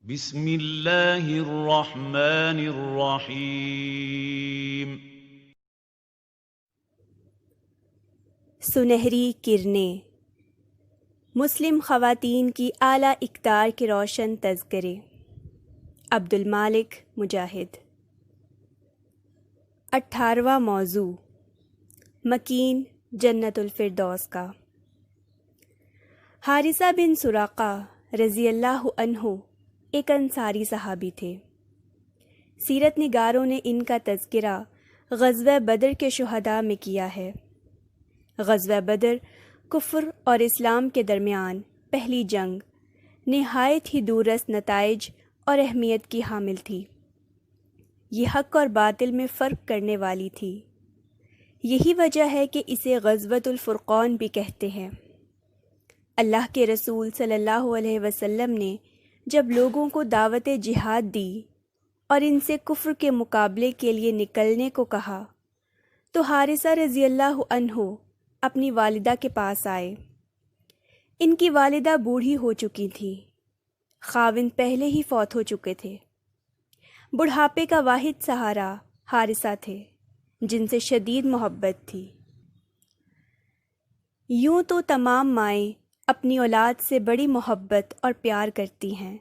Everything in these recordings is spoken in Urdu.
بسم اللہ الرحمن الرحیم۔ سنہری کرنیں، مسلم خواتین کی اعلیٰ اقدار کے روشن تذکرے۔ عبد المالک مجاہد۔ 18واں موضوع، مکین جنت الفردوس کا۔ حارثہ بن سراقہ رضی اللہ عنہ ایک انصاری صحابی تھے۔ سیرت نگاروں نے ان کا تذکرہ غزوہ بدر کے شہداء میں کیا ہے۔ غزوہ بدر کفر اور اسلام کے درمیان پہلی جنگ نہایت ہی دوررس نتائج اور اہمیت کی حامل تھی۔ یہ حق اور باطل میں فرق کرنے والی تھی۔ یہی وجہ ہے کہ اسے غزوۃ الفرقان بھی کہتے ہیں۔ اللہ کے رسول صلی اللہ علیہ وسلم نے جب لوگوں کو دعوت جہاد دی اور ان سے کفر کے مقابلے کے لیے نکلنے کو کہا تو حارثہ رضی اللہ عنہ اپنی والدہ کے پاس آئے۔ ان کی والدہ بوڑھی ہو چکی تھی، خاوند پہلے ہی فوت ہو چکے تھے۔ بڑھاپے کا واحد سہارا حارثہ تھے، جن سے شدید محبت تھی۔ یوں تو تمام مائیں اپنی اولاد سے بڑی محبت اور پیار کرتی ہیں،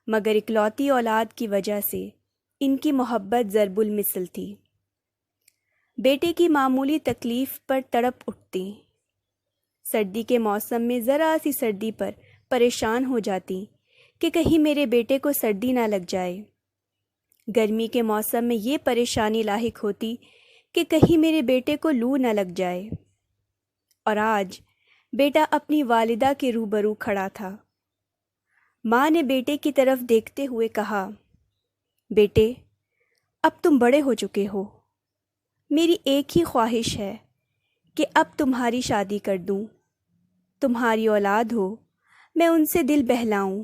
مگر اکلوتی اولاد کی وجہ سے ان کی محبت ضرب المثل تھی۔ بیٹے کی معمولی تکلیف پر تڑپ اٹھتی، سردی کے موسم میں ذرا سی سردی پر پریشان ہو جاتی کہ کہیں میرے بیٹے کو سردی نہ لگ جائے۔ گرمی کے موسم میں یہ پریشانی لاحق ہوتی کہ کہیں میرے بیٹے کو لو نہ لگ جائے۔ اور آج بیٹا اپنی والدہ کے روبرو کھڑا تھا۔ ماں نے بیٹے کی طرف دیکھتے ہوئے کہا، بیٹے اب تم بڑے ہو چکے ہو، میری ایک ہی خواہش ہے کہ اب تمہاری شادی کر دوں، تمہاری اولاد ہو، میں ان سے دل بہلاؤں،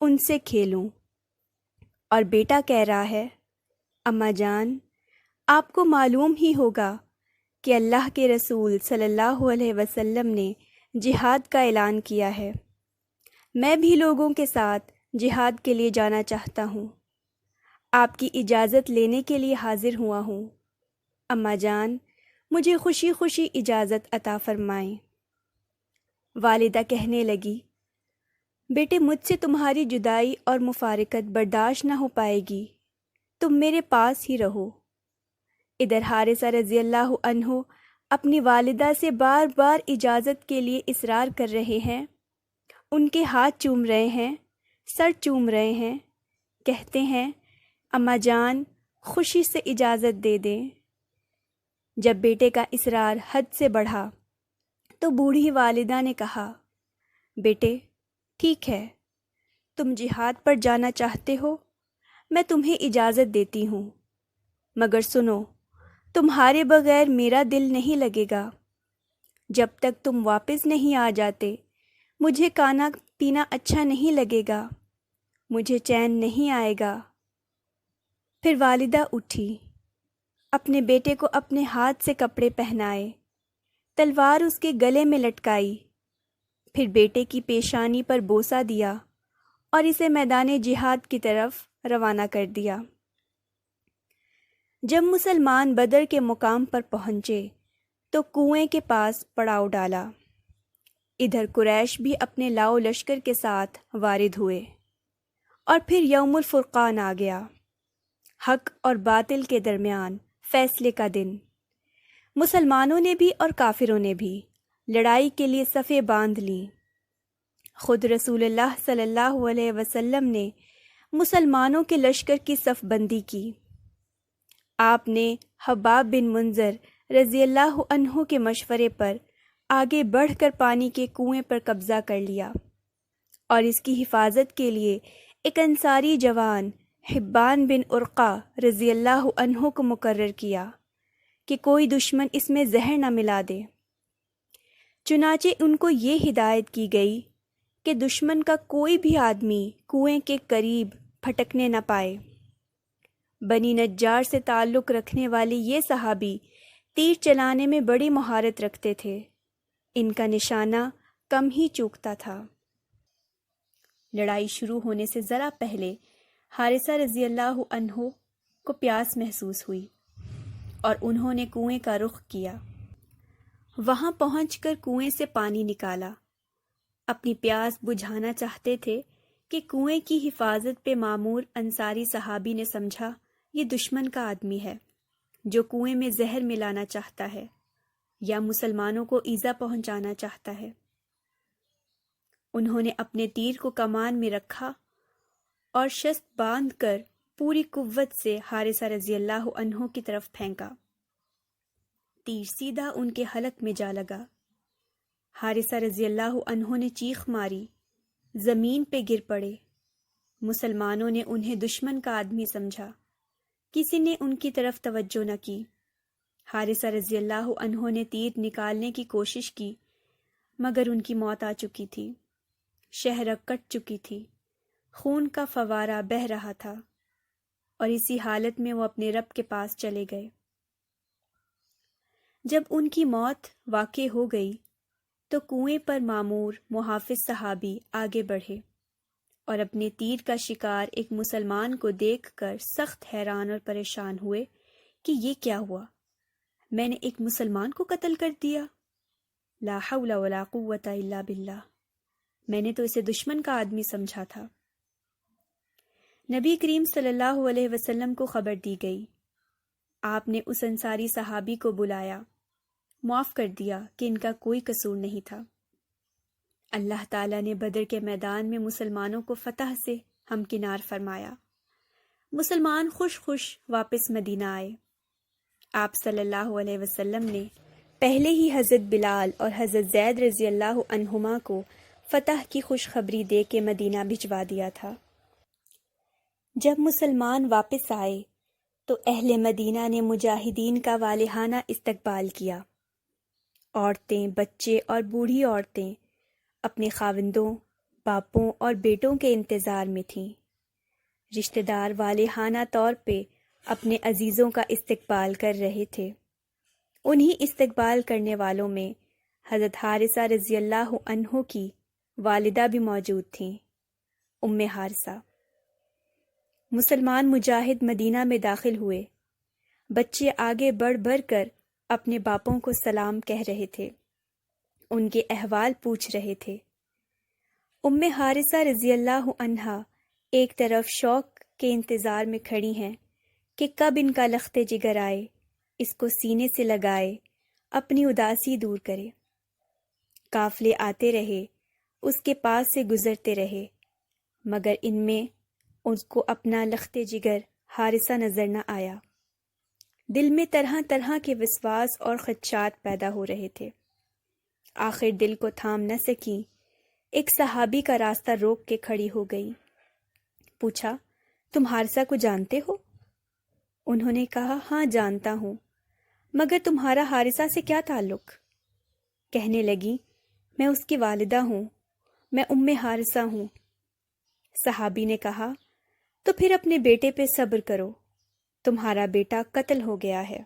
ان سے کھیلوں۔ اور بیٹا کہہ رہا ہے، اماں جان آپ کو معلوم ہی ہوگا کہ اللہ کے رسول صلی اللہ علیہ وسلم نے جہاد کا اعلان کیا ہے، میں بھی لوگوں کے ساتھ جہاد کے لیے جانا چاہتا ہوں، آپ کی اجازت لینے کے لیے حاضر ہوا ہوں، اماں جان مجھے خوشی خوشی اجازت عطا فرمائیں۔ والدہ کہنے لگی، بیٹے مجھ سے تمہاری جدائی اور مفارقت برداشت نہ ہو پائے گی، تم میرے پاس ہی رہو۔ ادھر حارثہ رضی اللہ عنہ اپنی والدہ سے بار بار اجازت کے لیے اصرار کر رہے ہیں، ان کے ہاتھ چوم رہے ہیں، سر چوم رہے ہیں، کہتے ہیں اماں جان خوشی سے اجازت دے دیں۔ جب بیٹے کا اصرار حد سے بڑھا تو بوڑھی والدہ نے کہا، بیٹے ٹھیک ہے، تم جہاد پر جانا چاہتے ہو، میں تمہیں اجازت دیتی ہوں، مگر سنو تمہارے بغیر میرا دل نہیں لگے گا۔ جب تک تم واپس نہیں آ جاتے مجھے کھانا پینا اچھا نہیں لگے گا، مجھے چین نہیں آئے گا۔ پھر والدہ اٹھی، اپنے بیٹے کو اپنے ہاتھ سے کپڑے پہنائے، تلوار اس کے گلے میں لٹکائی، پھر بیٹے کی پیشانی پر بوسہ دیا اور اسے میدان جہاد کی طرف روانہ کر دیا۔ جب مسلمان بدر کے مقام پر پہنچے تو کنویں کے پاس پڑاؤ ڈالا۔ ادھر قریش بھی اپنے لاؤ لشکر کے ساتھ وارد ہوئے، اور پھر یوم الفرقان آ گیا، حق اور باطل کے درمیان فیصلے کا دن۔ مسلمانوں نے بھی اور کافروں نے بھی لڑائی کے لیے صفیں باندھ لیں۔ خود رسول اللہ صلی اللہ علیہ وسلم نے مسلمانوں کے لشکر کی صف بندی کی۔ آپ نے حباب بن منذر رضی اللہ عنہ کے مشورے پر آگے بڑھ کر پانی کے کنویں پر قبضہ کر لیا، اور اس کی حفاظت کے لیے ایک انصاری جوان حبان بن ارقہ رضی اللہ عنہ کو مقرر کیا کہ کوئی دشمن اس میں زہر نہ ملا دے۔ چنانچہ ان کو یہ ہدایت کی گئی کہ دشمن کا کوئی بھی آدمی کنویں کے قریب پھٹکنے نہ پائے۔ بنی نجار سے تعلق رکھنے والے یہ صحابی تیر چلانے میں بڑی مہارت رکھتے تھے، ان کا نشانہ کم ہی چوکتا تھا۔ لڑائی شروع ہونے سے ذرا پہلے حارثہ رضی اللہ عنہ کو پیاس محسوس ہوئی اور انہوں نے کنویں کا رخ کیا۔ وہاں پہنچ کر کنویں سے پانی نکالا۔ اپنی پیاس بجھانا چاہتے تھے کہ کنویں کی حفاظت پہ مامور انصاری صحابی نے سمجھا یہ دشمن کا آدمی ہے جو کنویں میں زہر ملانا چاہتا ہے یا مسلمانوں کو ایذا پہنچانا چاہتا ہے۔ انہوں نے اپنے تیر کو کمان میں رکھا اور شست باندھ کر پوری قوت سے حارثہ رضی اللہ عنہ کی طرف پھینکا۔ تیر سیدھا ان کے حلق میں جا لگا۔ حارثہ رضی اللہ عنہ نے چیخ ماری، زمین پہ گر پڑے۔ مسلمانوں نے انہیں دشمن کا آدمی سمجھا، کسی نے ان کی طرف توجہ نہ کی۔ حارثہ رضی اللہ عنہ نے تیر نکالنے کی کوشش کی مگر ان کی موت آ چکی تھی۔ شہرک کٹ چکی تھی، خون کا فوارہ بہہ رہا تھا، اور اسی حالت میں وہ اپنے رب کے پاس چلے گئے۔ جب ان کی موت واقع ہو گئی تو کنویں پر مامور محافظ صحابی آگے بڑھے اور اپنے تیر کا شکار ایک مسلمان کو دیکھ کر سخت حیران اور پریشان ہوئے کہ یہ کیا ہوا، میں نے ایک مسلمان کو قتل کر دیا۔ لا حول ولا قوت الا باللہ، میں نے تو اسے دشمن کا آدمی سمجھا تھا۔ نبی کریم صلی اللہ علیہ وسلم کو خبر دی گئی۔ آپ نے اس انصاری صحابی کو بلایا، معاف کر دیا کہ ان کا کوئی قصور نہیں تھا۔ اللہ تعالیٰ نے بدر کے میدان میں مسلمانوں کو فتح سے ہمکنار فرمایا۔ مسلمان خوش خوش واپس مدینہ آئے۔ آپ صلی اللہ علیہ وسلم نے پہلے ہی حضرت بلال اور حضرت زید رضی اللہ عنہما کو فتح کی خوشخبری دے کے مدینہ بھجوا دیا تھا۔ جب مسلمان واپس آئے تو اہل مدینہ نے مجاہدین کا والہانہ استقبال کیا۔ عورتیں، بچے اور بوڑھی عورتیں اپنے خاوندوں، باپوں اور بیٹوں کے انتظار میں تھیں۔ رشتہ دار والہانہ طور پہ اپنے عزیزوں کا استقبال کر رہے تھے۔ انہی استقبال کرنے والوں میں حضرت حارثہ رضی اللہ عنہ کی والدہ بھی موجود تھیں، ام حارثہ۔ مسلمان مجاہد مدینہ میں داخل ہوئے۔ بچے آگے بڑھ بڑھ کر اپنے باپوں کو سلام کہہ رہے تھے، ان کے احوال پوچھ رہے تھے۔ ام حارثہ رضی اللہ عنہا ایک طرف شوق کے انتظار میں کھڑی ہیں کہ کب ان کا لخت جگر آئے، اس کو سینے سے لگائے، اپنی اداسی دور کرے۔ قافلے آتے رہے، اس کے پاس سے گزرتے رہے، مگر ان میں اس کو اپنا لخت جگر حارثہ نظر نہ آیا۔ دل میں طرح طرح کے وسواس اور خدشات پیدا ہو رہے تھے۔ آخر دل کو تھام نہ سکی، ایک صحابی کا راستہ روک کے کھڑی ہو گئی۔ پوچھا، تم حارثہ کو جانتے ہو؟ انہوں نے کہا، ہاں جانتا ہوں، مگر تمہارا حارثہ سے کیا تعلق؟ کہنے لگی، میں اس کی والدہ ہوں، میں ام حارثہ ہوں۔ صحابی نے کہا، تو پھر اپنے بیٹے پہ صبر کرو، تمہارا بیٹا قتل ہو گیا ہے۔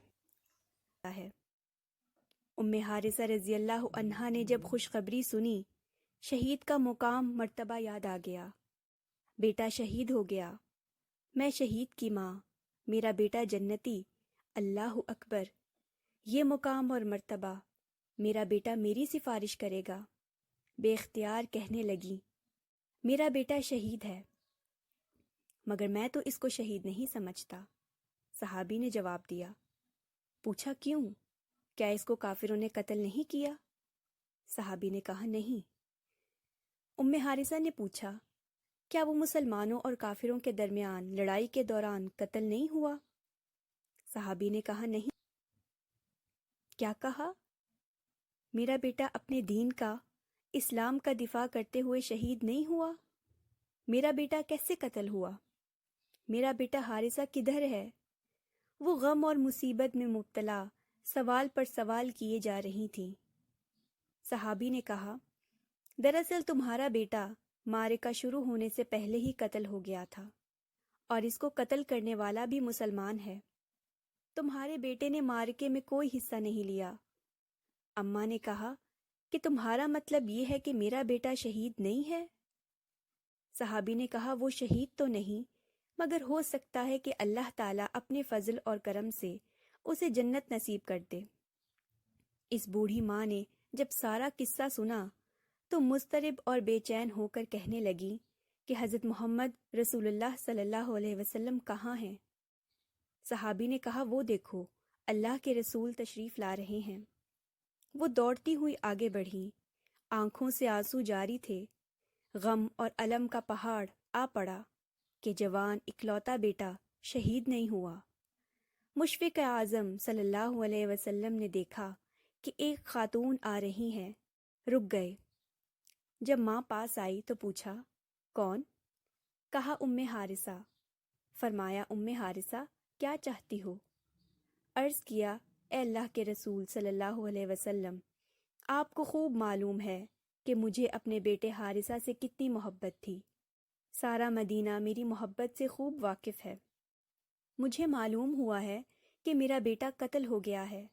ام حارثہ رضی اللہ عنہا نے جب خوشخبری سنی، شہید کا مقام مرتبہ یاد آ گیا۔ بیٹا شہید ہو گیا، میں شہید کی ماں، میرا بیٹا جنتی، اللہ اکبر، یہ مقام اور مرتبہ، میرا بیٹا میری سفارش کرے گا۔ بے اختیار کہنے لگی، میرا بیٹا شہید ہے، مگر میں تو اس کو شہید نہیں سمجھتا۔ صحابی نے جواب دیا۔ پوچھا، کیوں؟ کیا اس کو کافروں نے قتل نہیں کیا؟ صحابی نے کہا، نہیں۔ ام حارثہ نے پوچھا، کیا وہ مسلمانوں اور کافروں کے درمیان لڑائی کے دوران قتل نہیں ہوا؟ صحابی نے کہا، نہیں۔ کیا کہا؟ میرا بیٹا اپنے دین کا، اسلام کا دفاع کرتے ہوئے شہید نہیں ہوا؟ میرا بیٹا کیسے قتل ہوا؟ میرا بیٹا حارثہ کدھر ہے؟ وہ غم اور مصیبت میں مبتلا سوال پر سوال کیے جا رہی تھیں۔ صحابی نے کہا، دراصل تمہارا بیٹا معرکہ شروع ہونے سے پہلے ہی قتل ہو گیا تھا، اور اس کو قتل کرنے والا بھی مسلمان ہے۔ تمہارے بیٹے نے معرکے میں کوئی حصہ نہیں لیا۔ اماں نے کہا کہ تمہارا مطلب یہ ہے کہ میرا بیٹا شہید نہیں ہے؟ صحابی نے کہا وہ شہید تو نہیں، مگر ہو سکتا ہے کہ اللہ تعالیٰ اپنے فضل اور کرم سے اسے جنت نصیب کر دے۔ اس بوڑھی ماں نے جب سارا قصہ سنا تو مضطرب اور بے چین ہو کر کہنے لگی کہ حضرت محمد رسول اللہ صلی اللہ علیہ وسلم کہاں ہیں؟ صحابی نے کہا وہ دیکھو، اللہ کے رسول تشریف لا رہے ہیں۔ وہ دوڑتی ہوئی آگے بڑھی، آنکھوں سے آنسو جاری تھے۔ غم اور الم کا پہاڑ آ پڑا کہ جوان اکلوتا بیٹا شہید نہیں ہوا۔ مشفق اعظم صلی اللہ علیہ وسلم نے دیکھا کہ ایک خاتون آ رہی ہیں، رک گئے۔ جب ماں پاس آئی تو پوچھا کون؟ کہا ام حارثہ۔ فرمایا ام حارثہ کیا چاہتی ہو؟ عرض کیا اے اللہ کے رسول صلی اللہ علیہ وسلم، آپ کو خوب معلوم ہے کہ مجھے اپنے بیٹے حارثہ سے کتنی محبت تھی۔ سارا مدینہ میری محبت سے خوب واقف ہے۔ مجھے معلوم ہوا ہے کہ میرا بیٹا قتل ہو گیا ہے۔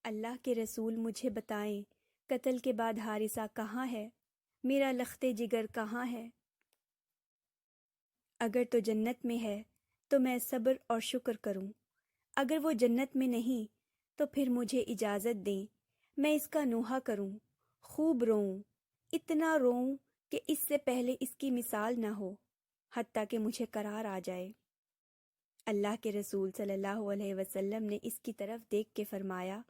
اللہ کے رسول مجھے بتائیں قتل کے بعد حارثہ کہاں ہے؟ میرا لخت جگر کہاں ہے؟ اگر تو جنت میں ہے تو میں صبر اور شکر کروں، اگر وہ جنت میں نہیں تو پھر مجھے اجازت دیں میں اس کا نوحہ کروں، خوب روؤں، اتنا روؤں کہ اس سے پہلے اس کی مثال نہ ہو، حتیٰ کہ مجھے قرار آ جائے۔ اللہ کے رسول صلی اللہ علیہ وسلم نے اس کی طرف دیکھ کے فرمایا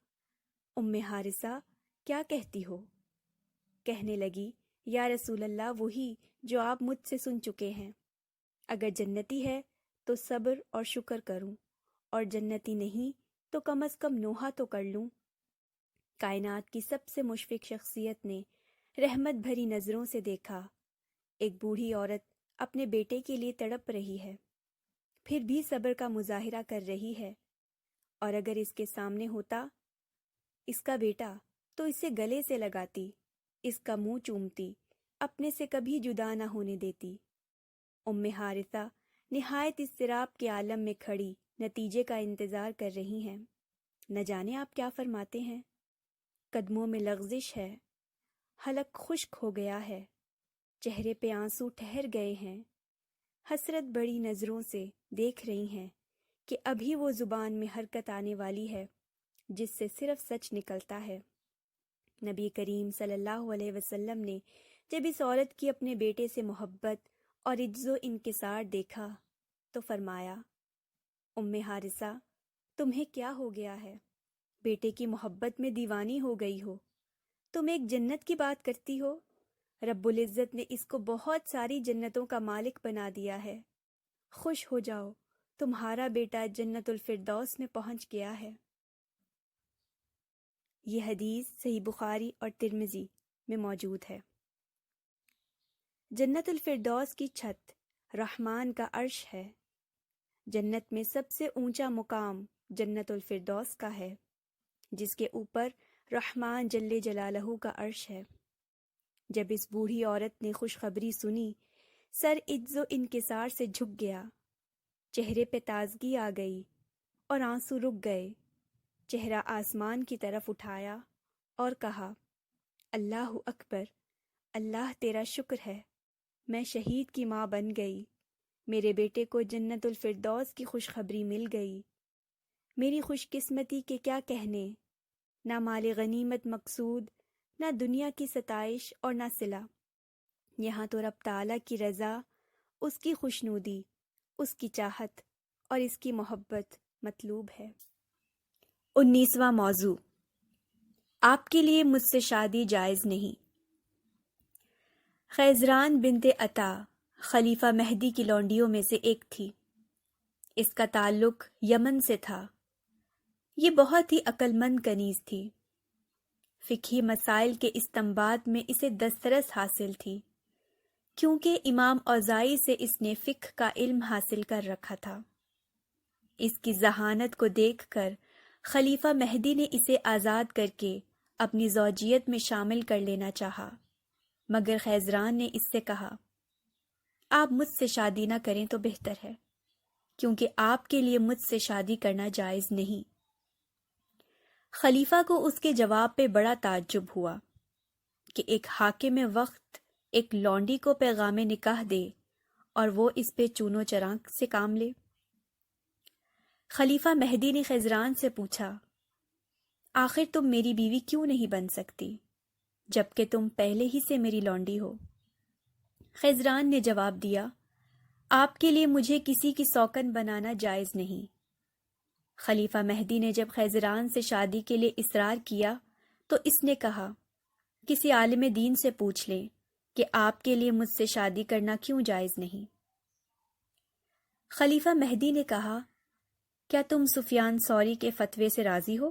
ام حارثہ کیا کہتی ہو؟ کہنے لگی یا رسول اللہ وہی جو آپ مجھ سے سن چکے ہیں، اگر جنتی ہے تو صبر اور شکر کروں، اور جنتی نہیں تو کم از کم نوحہ تو کر لوں۔ کائنات کی سب سے مشفق شخصیت نے رحمت بھری نظروں سے دیکھا ایک بوڑھی عورت اپنے بیٹے کے لیے تڑپ رہی ہے، پھر بھی صبر کا مظاہرہ کر رہی ہے، اور اگر اس کے سامنے ہوتا اس کا بیٹا تو اسے گلے سے لگاتی، اس کا منہ چومتی، اپنے سے کبھی جدا نہ ہونے دیتی۔ ام حارثہ نہایت اضطراب کے عالم میں کھڑی نتیجے کا انتظار کر رہی ہیں۔ نہ جانے آپ کیا فرماتے ہیں۔ قدموں میں لغزش ہے، حلق خشک ہو گیا ہے، چہرے پہ آنسو ٹھہر گئے ہیں، حسرت بڑی نظروں سے دیکھ رہی ہیں کہ ابھی وہ زبان میں حرکت آنے والی ہے جس سے صرف سچ نکلتا ہے۔ نبی کریم صلی اللہ علیہ وسلم نے جب اس عورت کی اپنے بیٹے سے محبت اور عجز و انکسار دیکھا تو فرمایا ام حارثہ تمہیں کیا ہو گیا ہے؟ بیٹے کی محبت میں دیوانی ہو گئی ہو، تم ایک جنت کی بات کرتی ہو، رب العزت نے اس کو بہت ساری جنتوں کا مالک بنا دیا ہے، خوش ہو جاؤ تمہارا بیٹا جنت الفردوس میں پہنچ گیا ہے۔ یہ حدیث صحیح بخاری اور ترمذی میں موجود ہے۔ جنت الفردوس کی چھت رحمان کا عرش ہے۔ جنت میں سب سے اونچا مقام جنت الفردوس کا ہے، جس کے اوپر رحمان جل جلالہ کا عرش ہے۔ جب اس بوڑھی عورت نے خوشخبری سنی، سر عجز و انکسار سے جھک گیا، چہرے پہ تازگی آ گئی اور آنسو رک گئے۔ چہرہ آسمان کی طرف اٹھایا اور کہا اللہ اکبر، اللہ تیرا شکر ہے، میں شہید کی ماں بن گئی، میرے بیٹے کو جنت الفردوس کی خوشخبری مل گئی۔ میری خوش قسمتی کے کیا کہنے، نہ مال غنیمت مقصود، نہ دنیا کی ستائش اور نہ صلہ، یہاں تو رب تعالیٰ کی رضا، اس کی خوشنودی، اس کی چاہت اور اس کی محبت مطلوب ہے۔ 19واں موضوع، آپ کے لیے مجھ سے شادی جائز نہیں۔ خیزران بنت عطا خلیفہ مہدی کی لونڈیوں میں سے ایک تھی۔ اس کا تعلق یمن سے تھا۔ یہ بہت ہی عقل مند کنیز تھی۔ فقہی مسائل کے استنباط میں اسے دسترس حاصل تھی، کیونکہ امام اوزاعی سے اس نے فقہ کا علم حاصل کر رکھا تھا۔ اس کی ذہانت کو دیکھ کر خلیفہ مہدی نے اسے آزاد کر کے اپنی زوجیت میں شامل کر لینا چاہا، مگر خیزران نے اس سے کہا آپ مجھ سے شادی نہ کریں تو بہتر ہے، کیونکہ آپ کے لیے مجھ سے شادی کرنا جائز نہیں۔ خلیفہ کو اس کے جواب پہ بڑا تعجب ہوا کہ ایک حاکم وقت ایک لونڈی کو پیغام نکاح دے اور وہ اس پہ چونو چراغ سے کام لے۔ خلیفہ مہدی نے خضران سے پوچھا، آخر تم میری بیوی کیوں نہیں بن سکتی جبکہ تم پہلے ہی سے میری لونڈی ہو؟ خضران نے جواب دیا، آپ کے لیے مجھے کسی کی سوکن بنانا جائز نہیں۔ خلیفہ مہدی نے جب خضران سے شادی کے لیے اصرار کیا تو اس نے کہا، کسی عالم دین سے پوچھ لیں کہ آپ کے لیے مجھ سے شادی کرنا کیوں جائز نہیں۔ خلیفہ مہدی نے کہا، کیا تم سفیان ثوری کے فتوے سے راضی ہو؟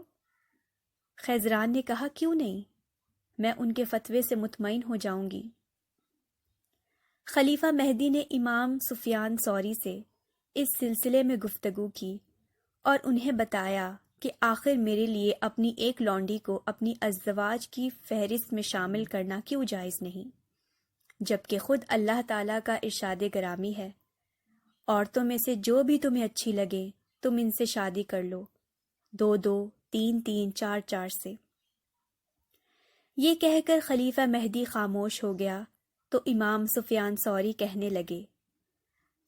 خضران نے کہا، کیوں نہیں، میں ان کے فتوے سے مطمئن ہو جاؤں گی۔ خلیفہ مہدی نے امام سفیان ثوری سے اس سلسلے میں گفتگو کی اور انہیں بتایا کہ آخر میرے لیے اپنی ایک لونڈی کو اپنی ازدواج کی فہرست میں شامل کرنا کیوں جائز نہیں، جبکہ خود اللہ تعالیٰ کا ارشاد گرامی ہے، عورتوں میں سے جو بھی تمہیں اچھی لگے تم ان سے شادی کر لو، 2 2 3 3 4 4 سے۔ یہ کہہ کر خلیفہ مہدی خاموش ہو گیا تو امام سفیان ثوری کہنے لگے،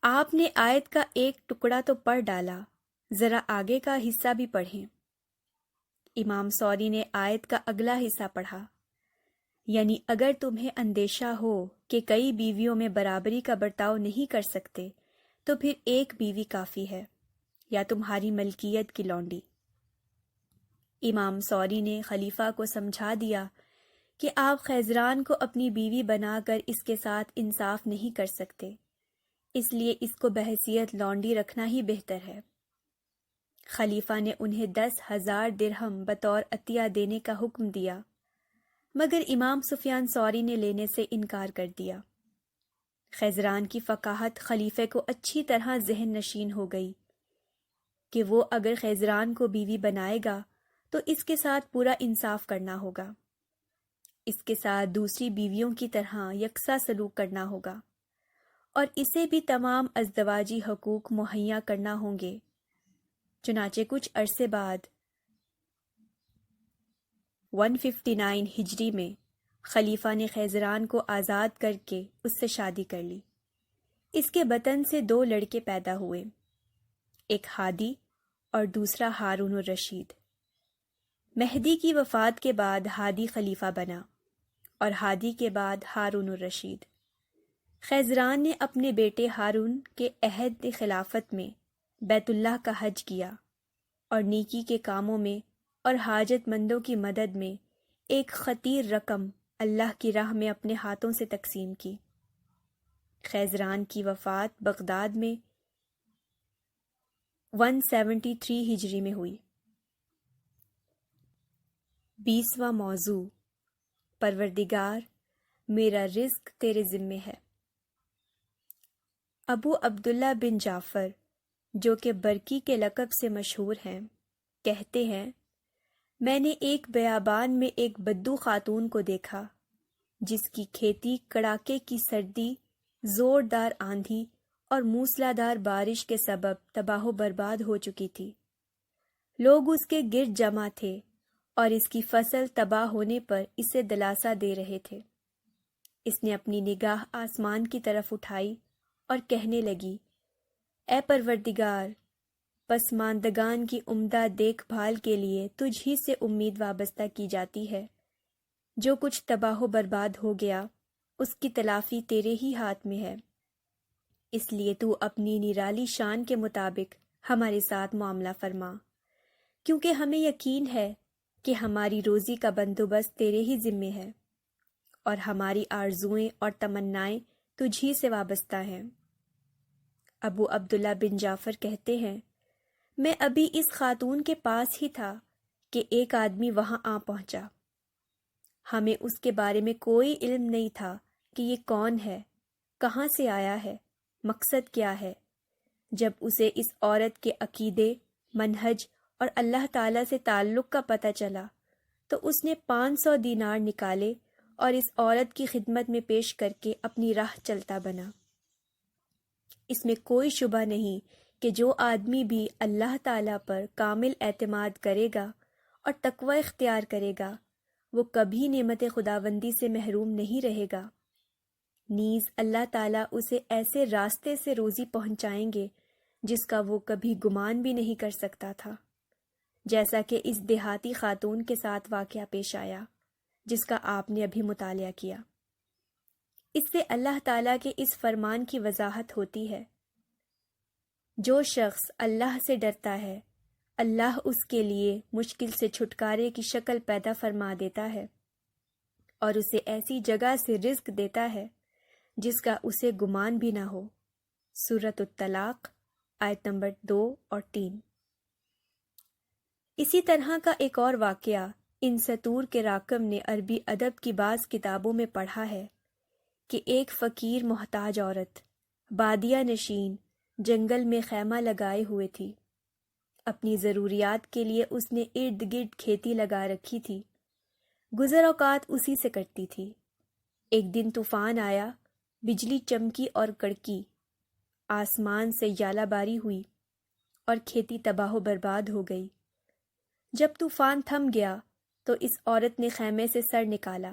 آپ نے آیت کا ایک ٹکڑا تو پڑھ ڈالا، ذرا آگے کا حصہ بھی پڑھیں۔ امام ثوری نے آیت کا اگلا حصہ پڑھا، یعنی اگر تمہیں اندیشہ ہو کہ کئی بیویوں میں برابری کا برتاؤ نہیں کر سکتے تو پھر ایک بیوی کافی ہے یا تمہاری ملکیت کی لونڈی۔ امام ثوری نے خلیفہ کو سمجھا دیا کہ آپ خضران کو اپنی بیوی بنا کر اس کے ساتھ انصاف نہیں کر سکتے، اس لیے اس کو بحیثیت لونڈی رکھنا ہی بہتر ہے۔ خلیفہ نے انہیں 10,000 درہم بطور عطیہ دینے کا حکم دیا، مگر امام سفیان ثوری نے لینے سے انکار کر دیا۔ خضران کی فقاہت خلیفے کو اچھی طرح ذہن نشین ہو گئی کہ وہ اگر خضران کو بیوی بنائے گا تو اس کے ساتھ پورا انصاف کرنا ہوگا، اس کے ساتھ دوسری بیویوں کی طرح یکساں سلوک کرنا ہوگا اور اسے بھی تمام ازدواجی حقوق مہیا کرنا ہوں گے۔ چنانچہ کچھ عرصے بعد 159 ہجری میں خلیفہ نے خضران کو آزاد کر کے اس سے شادی کر لی۔ اس کے بطن سے 2 لڑکے پیدا ہوئے، ایک ہادی اور دوسرا ہارون الرشید۔ مہدی کی وفات کے بعد ہادی خلیفہ بنا اور ہادی کے بعد ہارون الرشید۔ خضران نے اپنے بیٹے ہارون کے عہد خلافت میں بیت اللہ کا حج کیا اور نیکی کے کاموں میں اور حاجت مندوں کی مدد میں ایک خطیر رقم اللہ کی راہ میں اپنے ہاتھوں سے تقسیم کی۔ خضران کی وفات بغداد میں 173 ہجری میں ہوئی۔ 20واں موضوع، پروردگار میرا رزق تیرے ذمے ہے۔ ابو عبداللہ بن جعفر جو کہ برقی کے لقب سے مشہور ہیں کہتے ہیں، میں نے ایک بیابان میں ایک بدو خاتون کو دیکھا جس کی کھیتی کڑاکے کی سردی، زوردار آندھی اور موسلادھار بارش کے سبب تباہ و برباد ہو چکی تھی۔ لوگ اس کے گرد جمع تھے اور اس کی فصل تباہ ہونے پر اسے دلاسا دے رہے تھے۔ اس نے اپنی نگاہ آسمان کی طرف اٹھائی اور کہنے لگی، اے پروردگار، پسماندگان کی عمدہ دیکھ بھال کے لیے تجھ ہی سے امید وابستہ کی جاتی ہے۔ جو کچھ تباہ و برباد ہو گیا اس کی تلافی تیرے ہی ہاتھ میں ہے، اس لیے تو اپنی نرالی شان کے مطابق ہمارے ساتھ معاملہ فرما، کیونکہ ہمیں یقین ہے کہ ہماری روزی کا بندوبست تیرے ہی ذمے ہے اور ہماری آرزوئیں اور تمنائیں تجھ ہی سے وابستہ ہیں۔ ابو عبداللہ بن جعفر کہتے ہیں، میں ابھی اس خاتون کے پاس ہی تھا کہ ایک آدمی وہاں آ پہنچا۔ ہمیں اس کے بارے میں کوئی علم نہیں تھا کہ یہ کون ہے، کہاں سے آیا ہے، مقصد کیا ہے۔ جب اسے اس عورت کے عقیدے، منہج اور اللہ تعالیٰ سے تعلق کا پتہ چلا تو اس نے 500 دینار نکالے اور اس عورت کی خدمت میں پیش کر کے اپنی راہ چلتا بنا۔ اس میں کوئی شبہ نہیں کہ جو آدمی بھی اللہ تعالیٰ پر کامل اعتماد کرے گا اور تقوی اختیار کرے گا وہ کبھی نعمت خداوندی سے محروم نہیں رہے گا۔ نیز اللہ تعالیٰ اسے ایسے راستے سے روزی پہنچائیں گے جس کا وہ کبھی گمان بھی نہیں کر سکتا تھا، جیسا کہ اس دیہاتی خاتون کے ساتھ واقعہ پیش آیا جس کا آپ نے ابھی مطالعہ کیا۔ اس سے اللہ تعالیٰ کے اس فرمان کی وضاحت ہوتی ہے، جو شخص اللہ سے ڈرتا ہے اللہ اس کے لیے مشکل سے چھٹکارے کی شکل پیدا فرما دیتا ہے اور اسے ایسی جگہ سے رزق دیتا ہے جس کا اسے گمان بھی نہ ہو۔ سورۃ الطلاق آیت نمبر 2 اور 3۔ اسی طرح کا ایک اور واقعہ ان سطور کے راکم نے عربی ادب کی بعض کتابوں میں پڑھا ہے کہ ایک فقیر محتاج عورت بادیہ نشین جنگل میں خیمہ لگائے ہوئے تھی۔ اپنی ضروریات کے لیے اس نے ارد گرد کھیتی لگا رکھی تھی، گزر اوقات اسی سے کرتی تھی۔ ایک دن طوفان آیا، بجلی چمکی اور کڑکی، آسمان سے ژالہ باری ہوئی اور کھیتی تباہ و برباد ہو گئی۔ جب طوفان تھم گیا تو اس عورت نے خیمے سے سر نکالا،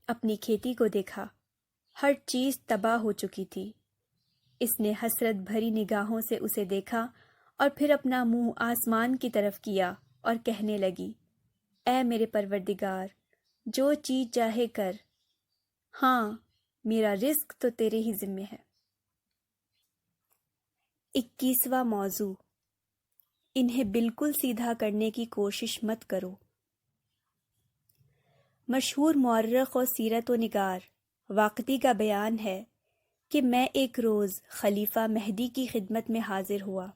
اپنی کھیتی کو دیکھا، ہر چیز تباہ ہو چکی تھی۔ اس نے حسرت بھری نگاہوں سے اسے دیکھا اور پھر اپنا منہ آسمان کی طرف کیا اور کہنے لگی، اے میرے پروردگار، جو چیز چاہے کر، ہاں میرا رزق تو تیرے ہی ذمہ ہے۔ 21واں موضوع، انہیں بالکل سیدھا کرنے کی کوشش مت کرو۔ مشہور مورخ و سیرت و نگار واقدی کا بیان ہے کہ میں ایک روز خلیفہ مہدی کی خدمت میں حاضر ہوا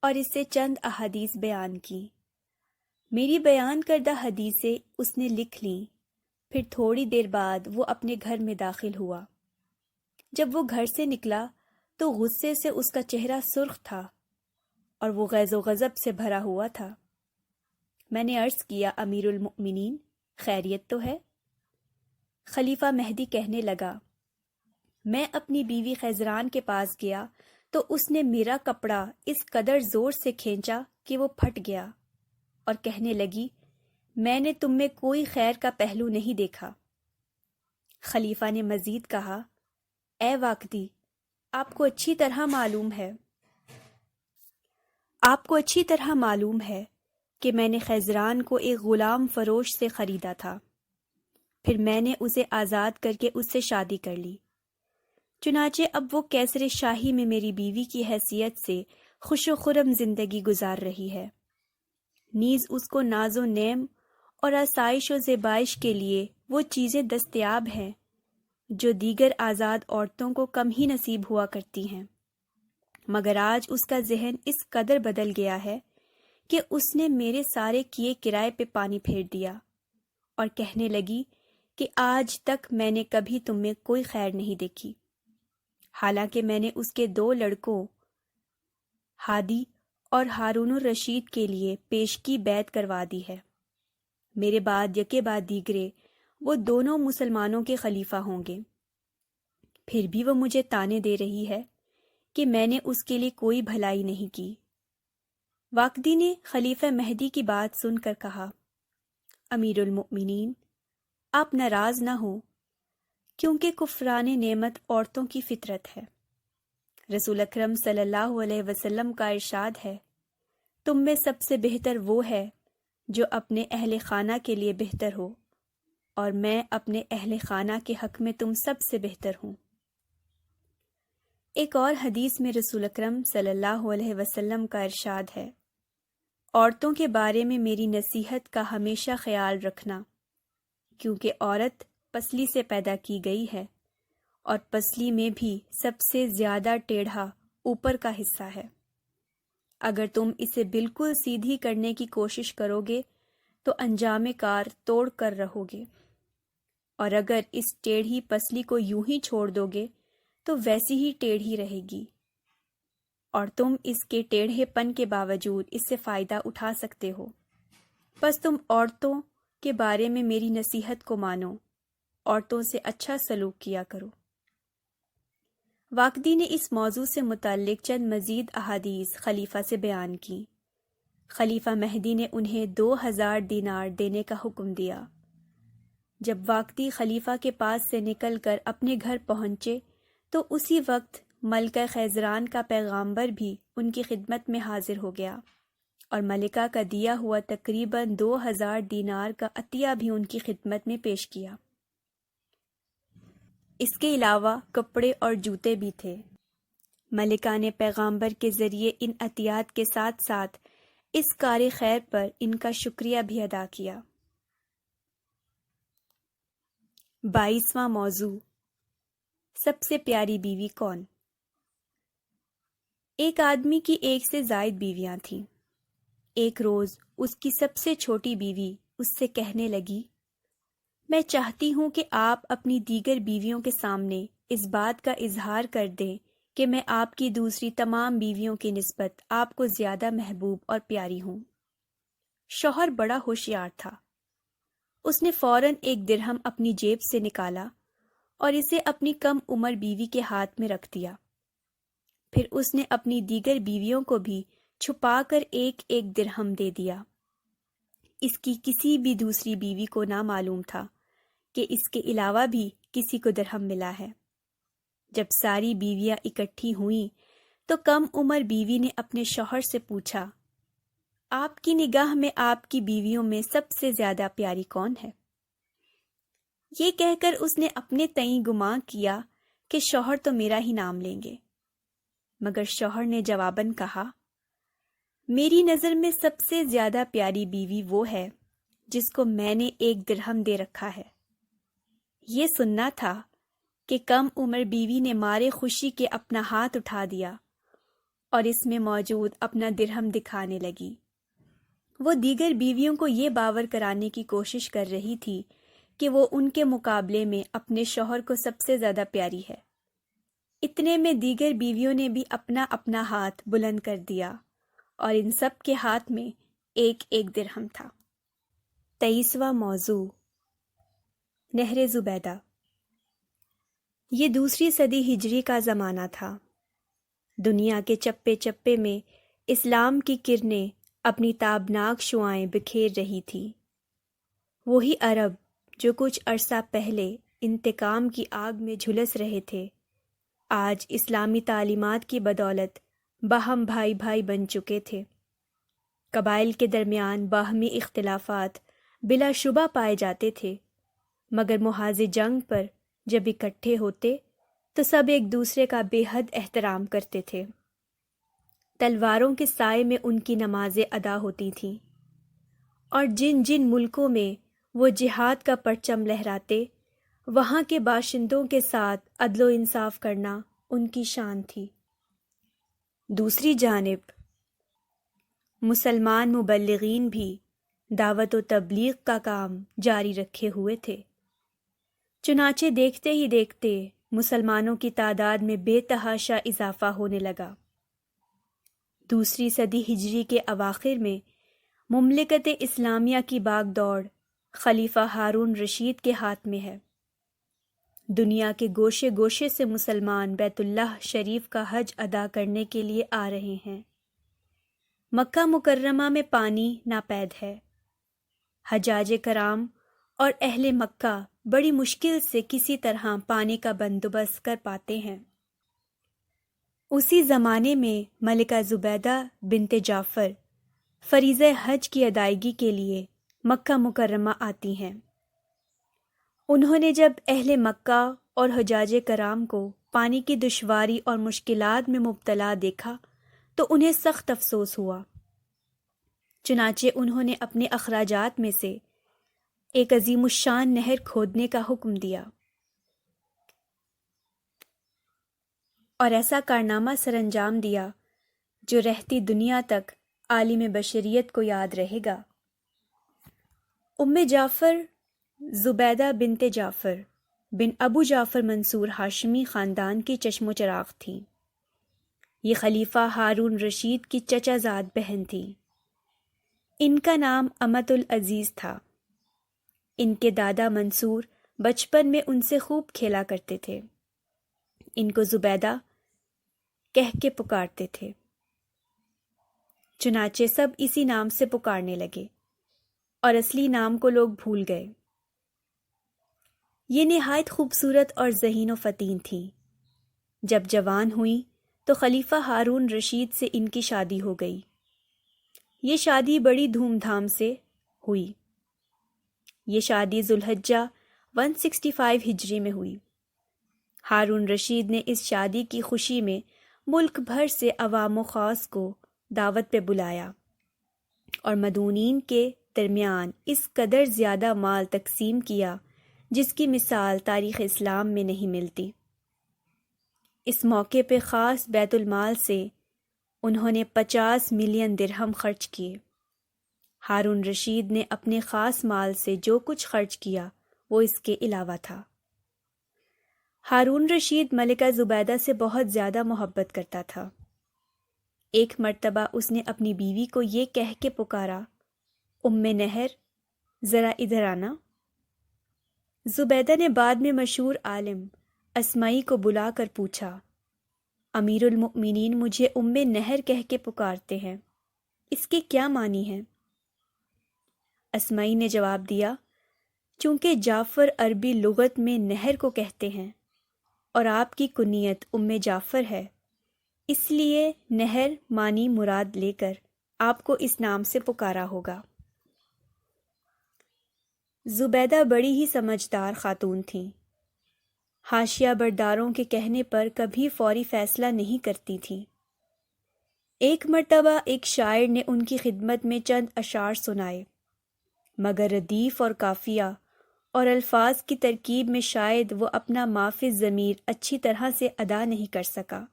اور اس سے چند احادیث بیان کی۔ میری بیان کردہ حدیثیں اس نے لکھ لیں۔ پھر تھوڑی دیر بعد وہ اپنے گھر میں داخل ہوا۔ جب وہ گھر سے نکلا تو غصے سے اس کا چہرہ سرخ تھا اور وہ غیظ و غضب سے بھرا ہوا تھا۔ میں نے عرض کیا، امیر المؤمنین، خیریت تو ہے؟ خلیفہ مہدی کہنے لگا، میں اپنی بیوی خیزران کے پاس گیا تو اس نے میرا کپڑا اس قدر زور سے کھینچا کہ وہ پھٹ گیا اور کہنے لگی، میں نے تم میں کوئی خیر کا پہلو نہیں دیکھا۔ خلیفہ نے مزید کہا، اے واقدی، آپ کو اچھی طرح معلوم ہے کہ میں نے خیزران کو ایک غلام فروش سے خریدا تھا، پھر میں نے اسے آزاد کر کے اس سے شادی کر لی۔ چنانچہ اب وہ کیسر شاہی میں میری بیوی کی حیثیت سے خوش و خرم زندگی گزار رہی ہے۔ نیز اس کو ناز و نعم اور آسائش و زیبائش کے لیے وہ چیزیں دستیاب ہیں جو دیگر آزاد عورتوں کو کم ہی نصیب ہوا کرتی ہیں، مگر آج اس کا ذہن اس قدر بدل گیا ہے کہ اس نے میرے سارے کیے کرائے پہ پانی پھیر دیا اور کہنے لگی کہ آج تک میں نے کبھی تم میں کوئی خیر نہیں دیکھی، حالانکہ میں نے اس کے 2 لڑکوں ہادی اور ہارون الرشید کے لیے پیشگی بیعت کروا دی ہے۔ میرے بعد یکے بعد دیگرے وہ دونوں مسلمانوں کے خلیفہ ہوں گے، پھر بھی وہ مجھے طعنے دے رہی ہے کہ میں نے اس کے لیے کوئی بھلائی نہیں کی۔ واقدی نے خلیفہ مہدی کی بات سن کر کہا، امیر المؤمنین، آپ ناراض نہ ہوں، کیونکہ کفران نعمت عورتوں کی فطرت ہے۔ رسول اکرم صلی اللہ علیہ وسلم کا ارشاد ہے، تم میں سب سے بہتر وہ ہے جو اپنے اہل خانہ کے لیے بہتر ہو، اور میں اپنے اہل خانہ کے حق میں تم سب سے بہتر ہوں۔ ایک اور حدیث میں رسول اکرم صلی اللہ علیہ وسلم کا ارشاد ہے، عورتوں کے بارے میں میری نصیحت کا ہمیشہ خیال رکھنا، کیونکہ عورت پسلی سے پیدا کی گئی ہے اور پسلی میں بھی سب سے زیادہ ٹیڑھا اوپر کا حصہ ہے۔ اگر تم اسے بالکل سیدھی کرنے کی کوشش کرو گے تو انجام کار توڑ کر رہو گے، اور اگر اس ٹیڑھی پسلی کو یوں ہی چھوڑ دو گے تو ویسی ہی ٹیڑھی رہے گی، اور تم اس کے ٹیڑھے پن کے باوجود اس سے فائدہ اٹھا سکتے ہو۔ بس تم عورتوں کے بارے میں میری نصیحت کو مانو، عورتوں سے اچھا سلوک کیا کرو۔ واقدی نے اس موضوع سے متعلق چند مزید احادیث خلیفہ سے بیان کی۔ خلیفہ مہدی نے انہیں 2000 دینار دینے کا حکم دیا۔ جب واقعی خلیفہ کے پاس سے نکل کر اپنے گھر پہنچے تو اسی وقت ملکہ خیزران کا پیغامبر بھی ان کی خدمت میں حاضر ہو گیا اور ملکہ کا دیا ہوا تقریباً 2000 دینار کا عطیہ بھی ان کی خدمت میں پیش کیا۔ اس کے علاوہ کپڑے اور جوتے بھی تھے۔ ملکہ نے پیغامبر کے ذریعے ان عطیات کے ساتھ ساتھ اس کار خیر پر ان کا شکریہ بھی ادا کیا۔ 22واں موضوع، سب سے پیاری بیوی کون؟ ایک آدمی کی ایک سے زائد بیویاں تھیں۔ ایک روز اس کی سب سے چھوٹی بیوی اس سے کہنے لگی، میں چاہتی ہوں کہ آپ اپنی دیگر بیویوں کے سامنے اس بات کا اظہار کر دیں کہ میں آپ کی دوسری تمام بیویوں کی نسبت آپ کو زیادہ محبوب اور پیاری ہوں۔ شوہر بڑا ہوشیار تھا۔ اس نے فوراً 1 درہم اپنی جیب سے نکالا اور اسے اپنی کم عمر بیوی کے ہاتھ میں رکھ دیا۔ پھر اس نے اپنی دیگر بیویوں کو بھی چھپا کر 1 درہم دے دیا۔ اس کی کسی بھی دوسری بیوی کو نہ معلوم تھا کہ اس کے علاوہ بھی کسی کو درہم ملا ہے۔ جب ساری بیویاں اکٹھی ہوئیں تو کم عمر بیوی نے اپنے شوہر سے پوچھا، آپ کی نگاہ میں آپ کی بیویوں میں سب سے زیادہ پیاری کون ہے؟ یہ کہہ کر اس نے اپنے تئیں گمان کیا کہ شوہر تو میرا ہی نام لیں گے، مگر شوہر نے جواباً کہا، میری نظر میں سب سے زیادہ پیاری بیوی وہ ہے جس کو میں نے 1 درہم دے رکھا ہے۔ یہ سننا تھا کہ کم عمر بیوی نے مارے خوشی کے اپنا ہاتھ اٹھا دیا اور اس میں موجود اپنا درہم دکھانے لگی۔ وہ دیگر بیویوں کو یہ باور کرانے کی کوشش کر رہی تھی کہ وہ ان کے مقابلے میں اپنے شوہر کو سب سے زیادہ پیاری ہے۔ اتنے میں دیگر بیویوں نے بھی اپنا اپنا ہاتھ بلند کر دیا اور ان سب کے ہاتھ میں 1 درہم تھا۔ 23واں موضوع، نہر زبیدہ۔ یہ دوسری صدی ہجری کا زمانہ تھا۔ دنیا کے چپے چپے میں اسلام کی کرنیں اپنی تابناک شعاعیں بکھیر رہی تھی۔ وہی عرب جو کچھ عرصہ پہلے انتقام کی آگ میں جھلس رہے تھے، آج اسلامی تعلیمات کی بدولت باہم بھائی بھائی بن چکے تھے۔ قبائل کے درمیان باہمی اختلافات بلا شبہ پائے جاتے تھے، مگر محاذ جنگ پر جب اکٹھے ہوتے تو سب ایک دوسرے کا بے حد احترام کرتے تھے۔ تلواروں کے سائے میں ان کی نمازیں ادا ہوتی تھیں، اور جن جن ملکوں میں وہ جہاد کا پرچم لہراتے، وہاں کے باشندوں کے ساتھ عدل و انصاف کرنا ان کی شان تھی۔ دوسری جانب مسلمان مبلغین بھی دعوت و تبلیغ کا کام جاری رکھے ہوئے تھے۔ چنانچہ دیکھتے ہی دیکھتے مسلمانوں کی تعداد میں بے تحاشا اضافہ ہونے لگا۔ دوسری صدی ہجری کے اواخر میں مملکت اسلامیہ کی باغ دوڑ خلیفہ ہارون رشید کے ہاتھ میں ہے۔ دنیا کے گوشے گوشے سے مسلمان بیت اللہ شریف کا حج ادا کرنے کے لیے آ رہے ہیں۔ مکہ مکرمہ میں پانی ناپید ہے۔ حجاج کرام اور اہل مکہ بڑی مشکل سے کسی طرح پانی کا بندوبست کر پاتے ہیں۔ اسی زمانے میں ملکہ زبیدہ بنت جعفر فریضہ حج کی ادائیگی کے لیے مکہ مکرمہ آتی ہیں۔ انہوں نے جب اہل مکہ اور حجاج کرام کو پانی کی دشواری اور مشکلات میں مبتلا دیکھا تو انہیں سخت افسوس ہوا۔ چنانچہ انہوں نے اپنے اخراجات میں سے ایک عظیم الشان نہر کھودنے کا حکم دیا، اور ایسا کارنامہ سر انجام دیا جو رہتی دنیا تک عالم بشریت کو یاد رہے گا۔ ام جعفر زبیدہ بنت جعفر بن ابو جعفر منصور ہاشمی خاندان کی چشم و چراغ تھیں۔ یہ خلیفہ ہارون رشید کی چچا زاد بہن تھی۔ ان کا نام امت العزیز تھا۔ ان کے دادا منصور بچپن میں ان سے خوب کھیلا کرتے تھے۔ ان کو زبیدہ کہہ کے پکارتے تھے، چنانچہ سب اسی نام سے پکارنے لگے اور اصلی نام کو لوگ بھول گئے۔ یہ نہایت خوبصورت اور ذہین و فطین تھیں۔ جب جوان ہوئیں تو خلیفہ ہارون رشید سے ان کی شادی ہو گئی۔ یہ شادی بڑی دھوم دھام سے ہوئی۔ یہ شادی ذوالحجہ 165 ہجری میں ہوئی۔ ہارون رشید نے اس شادی کی خوشی میں ملک بھر سے عوام و خاص کو دعوت پہ بلایا اور مدعوین کے درمیان اس قدر زیادہ مال تقسیم کیا جس کی مثال تاریخ اسلام میں نہیں ملتی۔ اس موقع پہ خاص بیت المال سے انہوں نے 50 ملین درہم خرچ کیے۔ ہارون رشید نے اپنے خاص مال سے جو کچھ خرچ کیا وہ اس کے علاوہ تھا۔ ہارون رشید ملکہ زبیدہ سے بہت زیادہ محبت کرتا تھا۔ ایک مرتبہ اس نے اپنی بیوی کو یہ کہہ کے پکارا، ام نہر ذرا ادھر آنا۔ زبیدہ نے بعد میں مشہور عالم اسمعی کو بلا کر پوچھا، امیر المؤمنین مجھے ام نہر کہہ کے پکارتے ہیں، اس کے کیا معنی ہیں؟ اسمعی نے جواب دیا، چونکہ جعفر عربی لغت میں نہر کو کہتے ہیں اور آپ کی کنیت ام جعفر ہے، اس لیے نہر معنی مراد لے کر آپ کو اس نام سے پکارا ہوگا۔ زبیدہ بڑی ہی سمجھدار خاتون تھیں۔ حاشیہ برداروں کے کہنے پر کبھی فوری فیصلہ نہیں کرتی تھیں۔ ایک مرتبہ ایک شاعر نے ان کی خدمت میں چند اشعار سنائے، مگر ردیف اور قافیہ اور الفاظ کی ترکیب میں شاید وہ اپنا مافی ضمیر اچھی طرح سے ادا نہیں کر سکا۔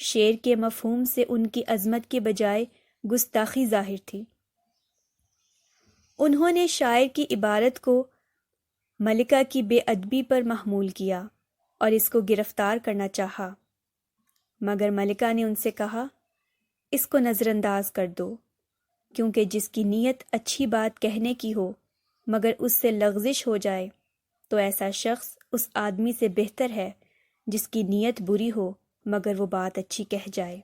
شعر کے مفہوم سے ان کی عظمت کے بجائے گستاخی ظاہر تھی۔ انہوں نے شاعر کی عبارت کو ملکہ کی بے ادبی پر محمول کیا اور اس کو گرفتار کرنا چاہا، مگر ملکہ نے ان سے کہا، اس کو نظر انداز کر دو، کیونکہ جس کی نیت اچھی بات کہنے کی ہو مگر اس سے لغزش ہو جائے تو ایسا شخص اس آدمی سے بہتر ہے جس کی نیت بری ہو مگر وہ بات اچھی کہہ جائے۔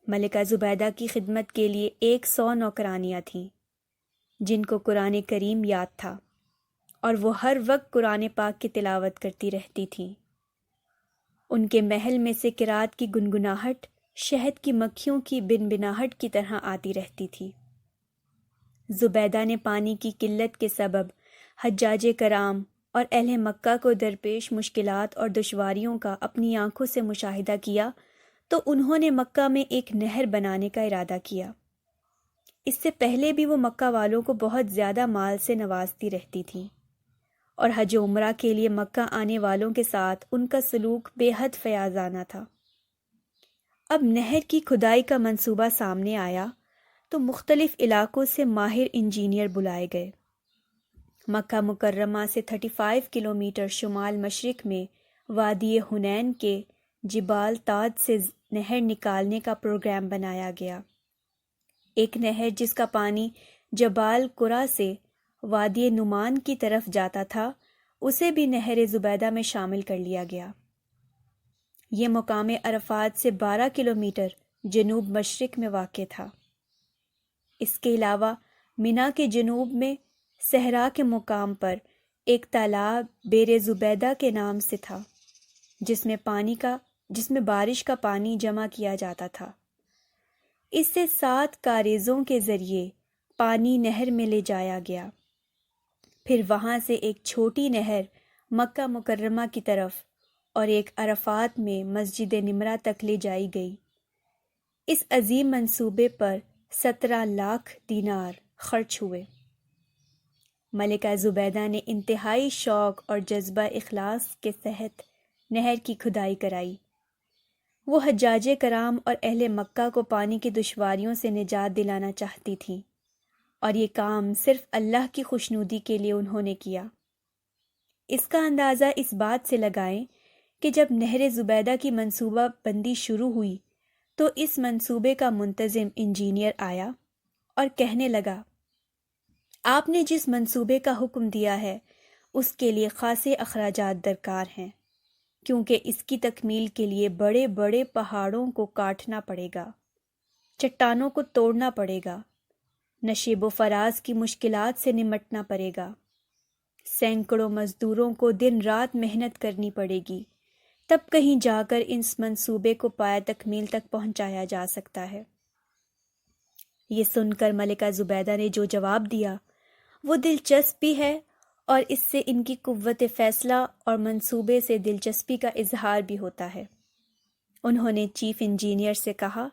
ملکہ زبیدہ کی خدمت کے لیے 100 نوکرانیاں تھیں جن کو قرآن کریم یاد تھا اور وہ ہر وقت قرآن پاک کی تلاوت کرتی رہتی تھیں۔ ان کے محل میں سے قرات کی گنگناہٹ شہد کی مکھیوں کی بنبناہٹ کی طرح آتی رہتی تھی۔ زبیدہ نے پانی کی قلت کے سبب حجاج کرام اور اہل مکہ کو درپیش مشکلات اور دشواریوں کا اپنی آنکھوں سے مشاہدہ کیا تو انہوں نے مکہ میں ایک نہر بنانے کا ارادہ کیا۔ اس سے پہلے بھی وہ مکہ والوں کو بہت زیادہ مال سے نوازتی رہتی تھیں اور حج و عمرہ کے لیے مکہ آنے والوں کے ساتھ ان کا سلوک بے حد فیاضانہ تھا۔ اب نہر کی کھدائی کا منصوبہ سامنے آیا تو مختلف علاقوں سے ماہر انجینئر بلائے گئے۔ مکہ مکرمہ سے 35 کلومیٹر شمال مشرق میں وادی حنین کے جبال تاج سے نہر نکالنے کا پروگرام بنایا گیا۔ ایک نہر جس کا پانی جبال قرا سے وادی نعمان کی طرف جاتا تھا اسے بھی نہر زبیدہ میں شامل کر لیا گیا۔ یہ مقام عرفات سے 12 کلومیٹر جنوب مشرق میں واقع تھا۔ اس کے علاوہ منا کے جنوب میں صحرا کے مقام پر ایک تالاب بیر زبیدہ کے نام سے تھا جس میں بارش کا پانی جمع کیا جاتا تھا۔ اس سے 7 کاریزوں کے ذریعے پانی نہر میں لے جایا گیا، پھر وہاں سے ایک چھوٹی نہر مکہ مکرمہ کی طرف اور ایک عرفات میں مسجد نمرہ تک لے جائی گئی۔ اس عظیم منصوبے پر 17 لاکھ دینار خرچ ہوئے۔ ملکہ زبیدہ نے انتہائی شوق اور جذبہ اخلاص کے تحت نہر کی کھدائی کرائی۔ وہ حجاج کرام اور اہل مکہ کو پانی کی دشواریوں سے نجات دلانا چاہتی تھیں اور یہ کام صرف اللہ کی خوشنودی کے لیے انہوں نے کیا۔ اس کا اندازہ اس بات سے لگائیں کہ جب نہر زبیدہ کی منصوبہ بندی شروع ہوئی تو اس منصوبے کا منتظم انجینئر آیا اور کہنے لگا، آپ نے جس منصوبے کا حکم دیا ہے اس کے لیے خاصے اخراجات درکار ہیں، کیونکہ اس کی تکمیل کے لیے بڑے بڑے پہاڑوں کو کاٹنا پڑے گا، چٹانوں کو توڑنا پڑے گا، نشیب و فراز کی مشکلات سے نمٹنا پڑے گا، سینکڑوں مزدوروں کو دن رات محنت کرنی پڑے گی، تب کہیں جا کر اس منصوبے کو پایہ تکمیل تک پہنچایا جا سکتا ہے۔ یہ سن کر ملکہ زبیدہ نے جو جواب دیا وہ دلچسپ بھی ہے، اور اس سے ان کی قوت فیصلہ اور منصوبے سے دلچسپی کا اظہار بھی ہوتا ہے۔ انہوں نے چیف انجینئر سے کہا،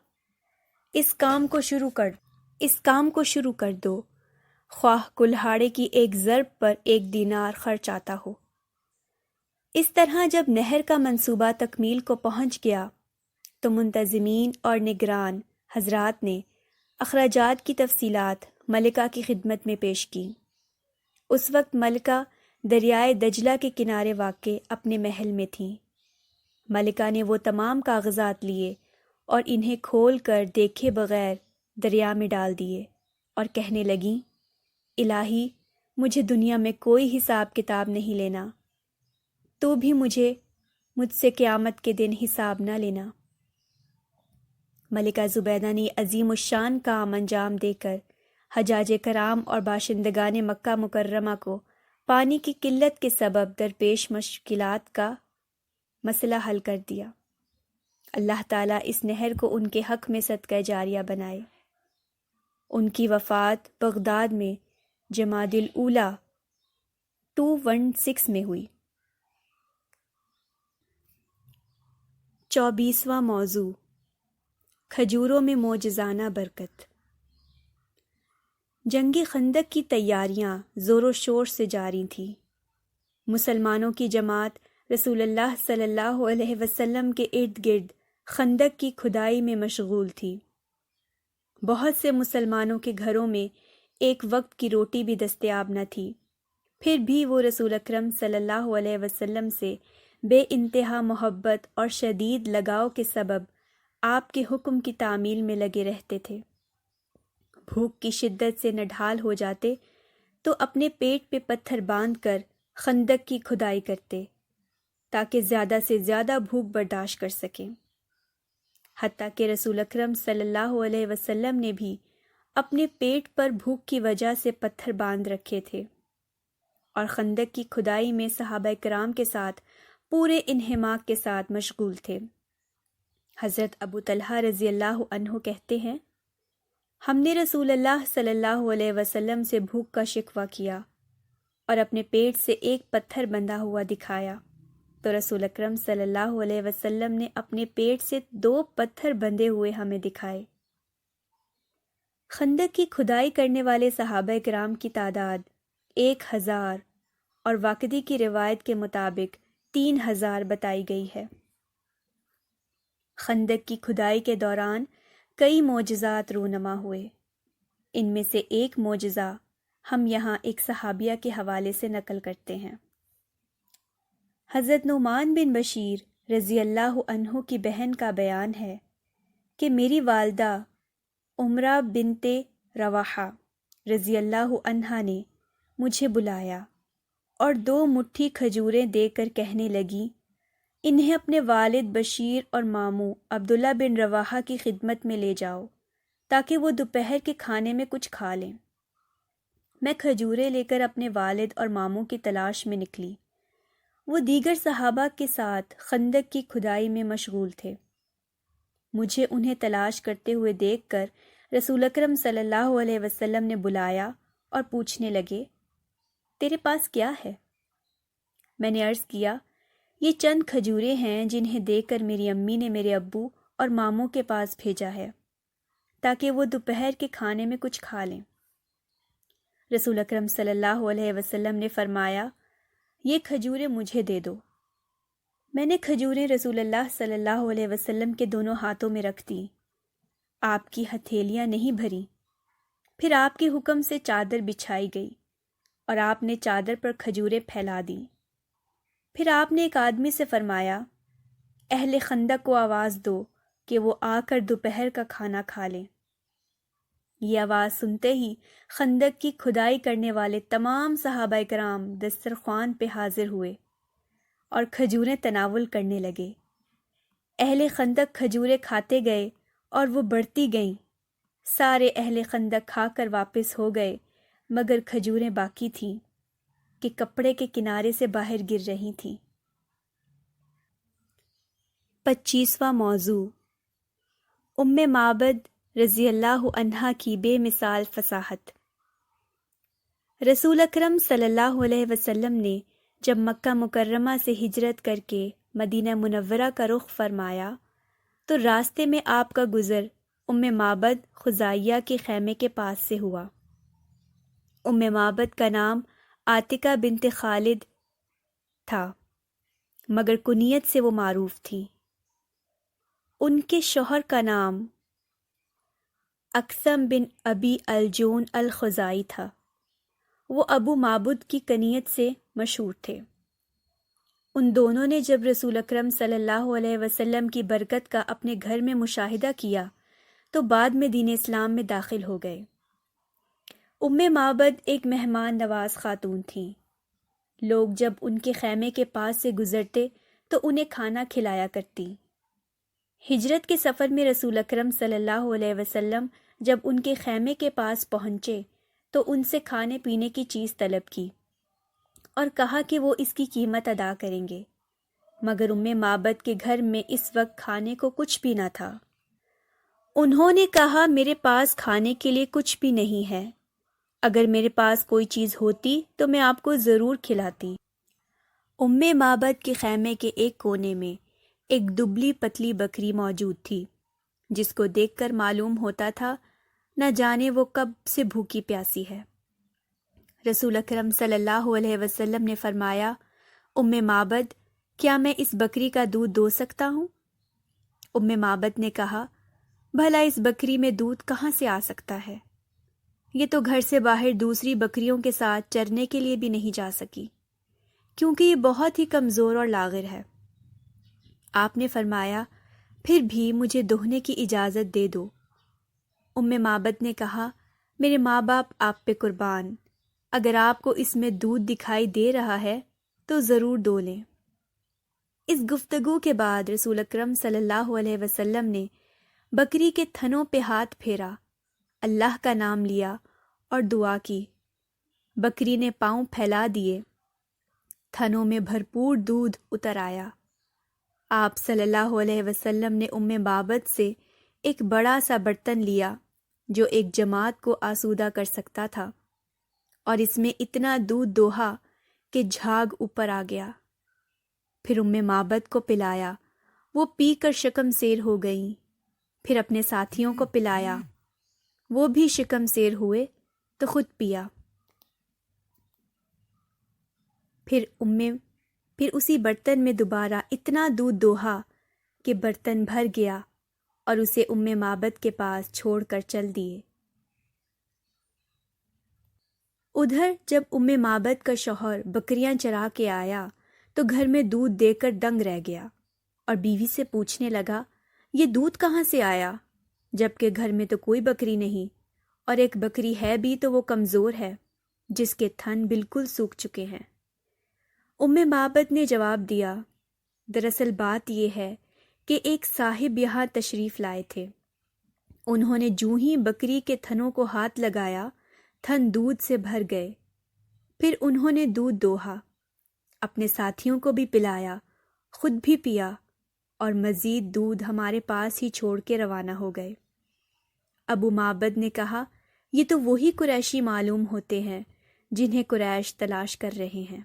اس کام کو شروع کر دو، خواہ کلہاڑے کی ایک ضرب پر 1 دینار خرچ آتا ہو۔ اس طرح جب نہر کا منصوبہ تکمیل کو پہنچ گیا تو منتظمین اور نگران حضرات نے اخراجات کی تفصیلات ملکہ کی خدمت میں پیش کی۔ اس وقت ملکہ دریائے دجلہ کے کنارے واقع اپنے محل میں تھیں۔ ملکہ نے وہ تمام کاغذات لیے اور انہیں کھول کر دیکھے بغیر دریا میں ڈال دیے اور کہنے لگیں، الہی، مجھے دنیا میں کوئی حساب کتاب نہیں لینا، تو بھی مجھ سے قیامت کے دن حساب نہ لینا۔ ملکہ زبیدہ نے عظیم الشان کام انجام دے کر حجاج کرام اور باشندگان مکہ مکرمہ کو پانی کی قلت کے سبب درپیش مشکلات کا مسئلہ حل کر دیا۔ اللہ تعالیٰ اس نہر کو ان کے حق میں صدقہ جاریہ بنائے۔ ان کی وفات بغداد میں جمادی الاولیٰ 216 میں ہوئی۔ 24واں موضوع، کھجوروں میں معجزانہ برکت۔ جنگ خندق کی تیاریاں زور و شور سے جاری تھیں۔ مسلمانوں کی جماعت رسول اللہ صلی اللہ علیہ وسلم کے ارد گرد خندق کی کھدائی میں مشغول تھی۔ بہت سے مسلمانوں کے گھروں میں ایک وقت کی روٹی بھی دستیاب نہ تھی، پھر بھی وہ رسول اکرم صلی اللہ علیہ وسلم سے بے انتہا محبت اور شدید لگاؤ کے سبب آپ کے حکم کی تعمیل میں لگے رہتے تھے۔ بھوک کی شدت سے نڈھال ہو جاتے تو اپنے پیٹ پہ پتھر باندھ کر خندق کی کھدائی کرتے تاکہ زیادہ سے زیادہ بھوک برداشت کر سکیں۔ حتیٰ کہ رسول اکرم صلی اللہ علیہ وسلم نے بھی اپنے پیٹ پر بھوک کی وجہ سے پتھر باندھ رکھے تھے اور خندق کی کھدائی میں صحابہ کرام کے ساتھ پورے انہماک کے ساتھ مشغول تھے۔ حضرت ابو طلحہ رضی اللہ عنہ کہتے ہیں، ہم نے رسول اللہ صلی اللہ علیہ وسلم سے بھوک کا شکوہ کیا اور اپنے پیٹ سے ایک پتھر بندھا ہوا دکھایا تو رسول اکرم صلی اللہ علیہ وسلم نے اپنے پیٹ سے 2 پتھر بندھے ہوئے ہمیں دکھائے۔ خندق کی کھدائی کرنے والے صحابہ کرام کی تعداد 1000 اور واقدی کی روایت کے مطابق 3000 بتائی گئی ہے۔ خندق کی کھدائی کے دوران کئی معجزات رونما ہوئے۔ ان میں سے ایک معجزہ ہم یہاں ایک صحابیہ کے حوالے سے نقل کرتے ہیں۔ حضرت نعمان بن بشیر رضی اللہ عنہ کی بہن کا بیان ہے کہ میری والدہ عمرہ بنت رواحہ رضی اللہ عنہا نے مجھے بلایا اور 2 مٹھی کھجوریں دے کر کہنے لگی، انہیں اپنے والد بشیر اور ماموں عبداللہ بن رواحہ کی خدمت میں لے جاؤ تاکہ وہ دوپہر کے کھانے میں کچھ کھا لیں۔ میں کھجوریں لے کر اپنے والد اور ماموں کی تلاش میں نکلی۔ وہ دیگر صحابہ کے ساتھ خندق کی کھدائی میں مشغول تھے۔ مجھے انہیں تلاش کرتے ہوئے دیکھ کر رسول اکرم صلی اللہ علیہ وسلم نے بلایا اور پوچھنے لگے، تیرے پاس کیا ہے؟ میں نے عرض کیا، یہ چند کھجوریں ہیں جنہیں دیکھ کر میری امی نے میرے ابو اور ماموں کے پاس بھیجا ہے تاکہ وہ دوپہر کے کھانے میں کچھ کھا لیں۔ رسول اکرم صلی اللہ علیہ وسلم نے فرمایا، یہ کھجوریں مجھے دے دو۔ میں نے کھجوریں رسول اللہ صلی اللہ علیہ وسلم کے دونوں ہاتھوں میں رکھ دیں۔ آپ کی ہتھیلیاں نہیں بھریں۔ پھر آپ کے حکم سے چادر بچھائی گئی اور آپ نے چادر پر کھجوریں پھیلا دیں۔ پھر آپ نے ایک آدمی سے فرمایا، اہل خندق کو آواز دو کہ وہ آ کر دوپہر کا کھانا کھا لیں۔ یہ آواز سنتے ہی خندق کی کھدائی کرنے والے تمام صحابہ کرام دسترخوان پہ حاضر ہوئے اور کھجوریں تناول کرنے لگے۔ اہل خندق کھجوریں کھاتے گئے اور وہ بڑھتی گئیں۔ سارے اہل خندق کھا کر واپس ہو گئے مگر کھجوریں باقی تھیں۔ کہ کپڑے کے کنارے سے باہر گر رہی تھیں۔ 25واں موضوع ام معبد رضی اللہ عنہا کی بے مثال فصاحت۔ رسول اکرم صلی اللہ علیہ وسلم نے جب مکہ مکرمہ سے ہجرت کر کے مدینہ منورہ کا رخ فرمایا تو راستے میں آپ کا گزر ام معبد خزائیہ کے خیمے کے پاس سے ہوا۔ ام معبد کا نام عاتکہ بنت خالد تھا، مگر کنیت سے وہ معروف تھی۔ ان کے شوہر کا نام اکثم بن ابی الجون الخزائی تھا۔ وہ ابو معبد کی کنیت سے مشہور تھے۔ ان دونوں نے جب رسول اکرم صلی اللہ علیہ وسلم کی برکت کا اپنے گھر میں مشاہدہ کیا تو بعد میں دین اسلام میں داخل ہو گئے۔ ام معبد ایک مہمان نواز خاتون تھیں۔ لوگ جب ان کے خیمے کے پاس سے گزرتے تو انہیں کھانا کھلایا کرتی۔ ہجرت کے سفر میں رسول اکرم صلی اللہ علیہ وسلم جب ان کے خیمے کے پاس پہنچے تو ان سے کھانے پینے کی چیز طلب کی اور کہا کہ وہ اس کی قیمت ادا کریں گے، مگر ام معبد کے گھر میں اس وقت کھانے کو کچھ بھی نہ تھا۔ انہوں نے کہا میرے پاس کھانے کے لیے کچھ بھی نہیں ہے، اگر میرے پاس کوئی چیز ہوتی تو میں آپ کو ضرور کھلاتی۔ ام معبد کے خیمے کے ایک کونے میں ایک دبلی پتلی بکری موجود تھی، جس کو دیکھ کر معلوم ہوتا تھا نہ جانے وہ کب سے بھوکی پیاسی ہے۔ رسول اکرم صلی اللہ علیہ وسلم نے فرمایا، ام معبد کیا میں اس بکری کا دودھ دو سکتا ہوں؟ ام معبد نے کہا، بھلا اس بکری میں دودھ کہاں سے آ سکتا ہے؟ یہ تو گھر سے باہر دوسری بکریوں کے ساتھ چرنے کے لیے بھی نہیں جا سکی، کیونکہ یہ بہت ہی کمزور اور لاغر ہے۔ آپ نے فرمایا، پھر بھی مجھے دوہنے کی اجازت دے دو۔ ام معبد نے کہا، میرے ماں باپ آپ پہ قربان، اگر آپ کو اس میں دودھ دکھائی دے رہا ہے تو ضرور دو لیں۔ اس گفتگو کے بعد رسول اکرم صلی اللہ علیہ وسلم نے بکری کے تھنوں پہ ہاتھ پھیرا، اللہ کا نام لیا اور دعا کی۔ بکری نے پاؤں پھیلا دیے، تھنوں میں بھرپور دودھ اتر آیا۔ آپ صلی اللہ علیہ وسلم نے ام معبد سے ایک بڑا سا برتن لیا جو ایک جماعت کو آسودہ کر سکتا تھا، اور اس میں اتنا دودھ دوہا کہ جھاگ اوپر آ گیا۔ پھر ام معبد کو پلایا، وہ پی کر شکم سیر ہو گئیں۔ پھر اپنے ساتھیوں کو پلایا، وہ بھی شکم سیر ہوئے تو خود پیا۔ پھر اسی برتن میں دوبارہ اتنا دودھ دوہا کہ برتن بھر گیا اور اسے ام معبد کے پاس چھوڑ کر چل دیے۔ ادھر جب ام معبد کا شوہر بکریاں چرا کے آیا تو گھر میں دودھ دے کر دنگ رہ گیا اور بیوی سے پوچھنے لگا، یہ دودھ کہاں سے آیا؟ جبکہ گھر میں تو کوئی بکری نہیں، اور ایک بکری ہے بھی تو وہ کمزور ہے، جس کے تھن بالکل سوکھ چکے ہیں۔ ام معبد نے جواب دیا، دراصل بات یہ ہے کہ ایک صاحب یہاں تشریف لائے تھے۔ انہوں نے جوں ہی بکری کے تھنوں کو ہاتھ لگایا، تھن دودھ سے بھر گئے۔ پھر انہوں نے دودھ دوہا، اپنے ساتھیوں کو بھی پلایا، خود بھی پیا، اور مزید دودھ ہمارے پاس ہی چھوڑ کے روانہ ہو گئے۔ ابو معبد نے کہا، یہ تو وہی قریشی معلوم ہوتے ہیں جنہیں قریش تلاش کر رہے ہیں۔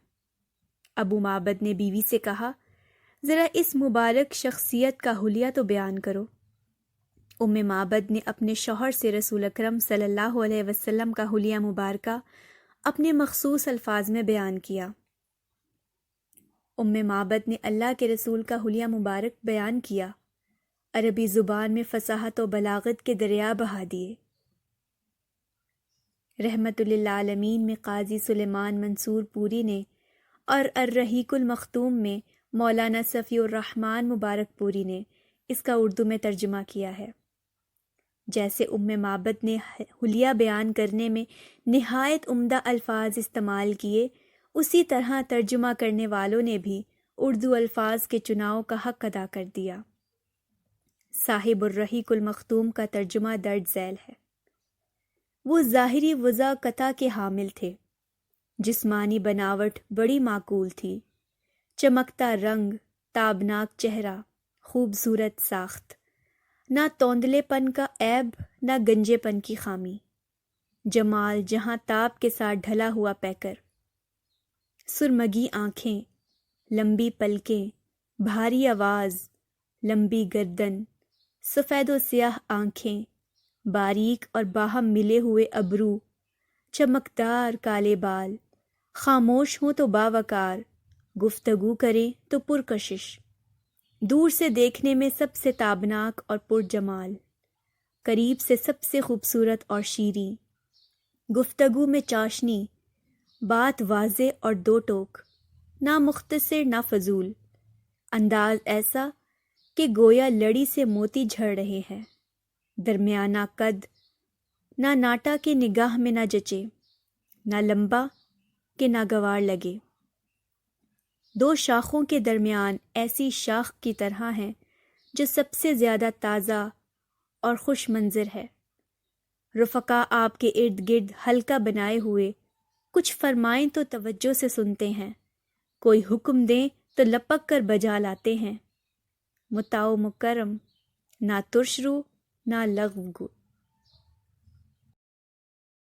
ابو معبد نے بیوی سے کہا، ذرا اس مبارک شخصیت کا حلیہ تو بیان کرو۔ ام معبد نے اپنے شوہر سے رسول اکرم صلی اللہ علیہ وسلم کا حلیہ مبارکہ اپنے مخصوص الفاظ میں بیان کیا۔ ام معبد نے اللہ کے رسول کا حلیہ مبارک بیان کیا، عربی زبان میں فصاحت و بلاغت کے دریا بہا دیے۔ رحمت للعالمین میں قاضی سلیمان منصور پوری نے اور الرحیق المختوم میں مولانا صفی الرحمن مبارک پوری نے اس کا اردو میں ترجمہ کیا ہے۔ جیسے ام معبد نے حلیہ بیان کرنے میں نہایت عمدہ الفاظ استعمال کیے، اسی طرح ترجمہ کرنے والوں نے بھی اردو الفاظ کے چناؤ کا حق ادا کر دیا۔ صاحب الرحیق المختوم کا ترجمہ درج ذیل ہے۔ وہ ظاہری وضع قطع کے حامل تھے، جسمانی بناوٹ بڑی معقول تھی، چمکتا رنگ، تابناک چہرہ، خوبصورت ساخت، نہ توندلے پن کا عیب نہ گنجے پن کی خامی، جمال جہاں تاب کے ساتھ ڈھلا ہوا پیکر، سرمگی آنکھیں، لمبی پلکیں، بھاری آواز، لمبی گردن، سفید و سیاہ آنکھیں، باریک اور باہم ملے ہوئے ابرو، چمکدار کالے بال، خاموش ہوں تو باوقار، گفتگو کریں تو پرکشش، دور سے دیکھنے میں سب سے تابناک اور پرجمال، قریب سے سب سے خوبصورت اور شیریں، گفتگو میں چاشنی، بات واضح اور دو ٹوک، نہ مختصر نہ فضول، انداز ایسا کہ گویا لڑی سے موتی جھڑ رہے ہیں، درمیانہ قد، نہ ناٹا کے نگاہ میں نہ جچے، نہ لمبا کہ ناگوار لگے، دو شاخوں کے درمیان ایسی شاخ کی طرح ہے جو سب سے زیادہ تازہ اور خوش منظر ہے۔ رفقا آپ کے ارد گرد حلقہ بنائے ہوئے کچھ فرمائیں تو توجہ سے سنتے ہیں، کوئی حکم دیں تو لپک کر بجا لاتے ہیں، متاع و مکرم، نہ ترش رو نہ لغو گو۔